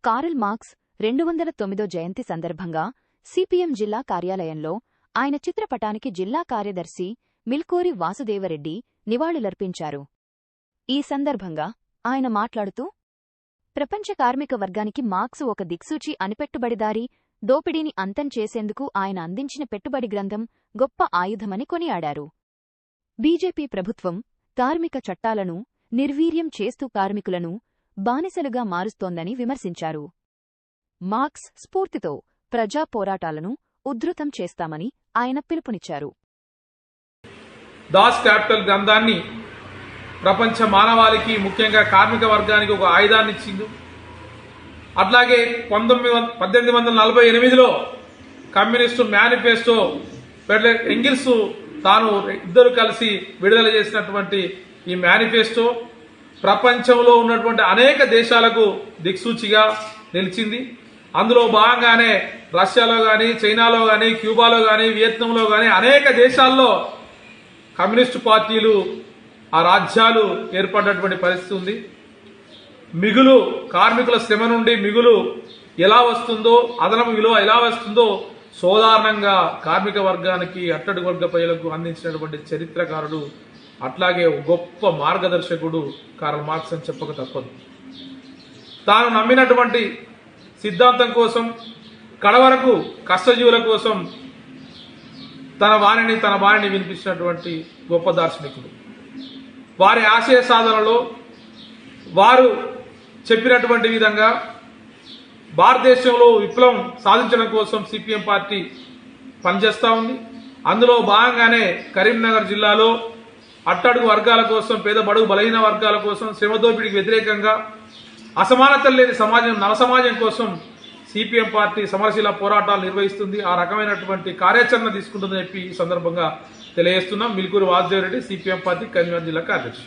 Karl marks 209వ జయంతి సందర్భంగా CPM జిల్లా కార్యాలయంలో ఆయన చిత్రపటానికి జిల్లా కార్యదర్శి మిల్కోరి వాసుదేవరెడ్డి నివాళులర్పించారు. ఈ సందర్భంగా ఆయన మాట్లాడుతూ, ప్రపంచ కార్మిక వర్గానికి మార్క్స్ ఒక దిక్సూచి అని పెట్టుబడిదారీ దోపిడీని అంతం చేసేందుకు ఆయన అందించిన పెట్టుబడి గ్రంథం గొప్ప ఆయుధమని కొనియాడారు. బీజేపీ ప్రభుత్వం కార్మిక చట్టాలను నిర్వీర్యం చేస్తూ కార్మికులను బానిసలుగా మారుస్తోందని విమర్శించారు. మార్క్స్ స్ఫూర్తితో ప్రజా పోరాటాలను ఉధృతం చేస్తామని ఆయన పిలుపునిచ్చారు. దాస్ క్యాపిటల్ గ్రంథాన్ని ప్రపంచ మానవాళికి, ముఖ్యంగా కార్మిక వర్గానికి ఒక ఆయుధాన్ని ఇచ్చింది. అట్లాగే 1848లో కమ్యూనిస్టు మేనిఫెస్టో ఎంగిల్స్ తాను ఇద్దరు కలిసి విడుదల చేసినటువంటి ఈ మేనిఫెస్టో ప్రపంచంలో ఉన్నటువంటి అనేక దేశాలకు దిక్సూచిగా నిలిచింది. అందులో భాగంగానే రష్యాలో కానీ, చైనాలో కానీ, క్యూబాలో కానీ, వియత్నంలో కానీ అనేక దేశాల్లో కమ్యూనిస్టు పార్టీలు, ఆ రాజ్యాలు ఏర్పడినటువంటి పరిస్థితి ఉంది. మిగులు కార్మికుల శ్రమ నుండి మిగులు ఎలా వస్తుందో, అదనపు విలువ ఎలా వస్తుందో సాధారణంగా కార్మిక వర్గానికి, అట్టడుగు వర్గ ప్రజలకు అందించినటువంటి చరిత్రకారుడు, అట్లాగే గొప్ప మార్గదర్శకుడు కారల్ మార్క్స్ అని చెప్పక తప్పదు. తాను నమ్మినటువంటి సిద్ధాంతం కోసం, కడవరకు కష్టజీవుల కోసం తన వాణిని వినిపించినటువంటి గొప్ప దార్శనికుడు. వారి ఆశయ సాధనలో వారు చెప్పినటువంటి విధంగా భారతదేశంలో విప్లవం సాధించడం కోసం సిపిఎం పార్టీ పనిచేస్తూ ఉంది. అందులో భాగంగానే కరీంనగర్ జిల్లాలో అట్టడుగు వర్గాల కోసం, పేద బడుగు బలహీన వర్గాల కోసం, శ్రమదోపిడికి వ్యతిరేకంగా, అసమానతలు లేని సమాజం, నవ సమాజం కోసం సిపిఎం పార్టీ సమరశీల పోరాటాలు నిర్వహిస్తుంది. ఆ రకమైనటువంటి కార్యాచరణ తీసుకుంటుందని చెప్పి ఈ సందర్భంగా తెలియజేస్తున్నాం. మిల్కూరి వాసుదేవరెడ్డి, సిపిఎం పార్టీ కరీంనగర్ జిల్లా కార్యదర్శి.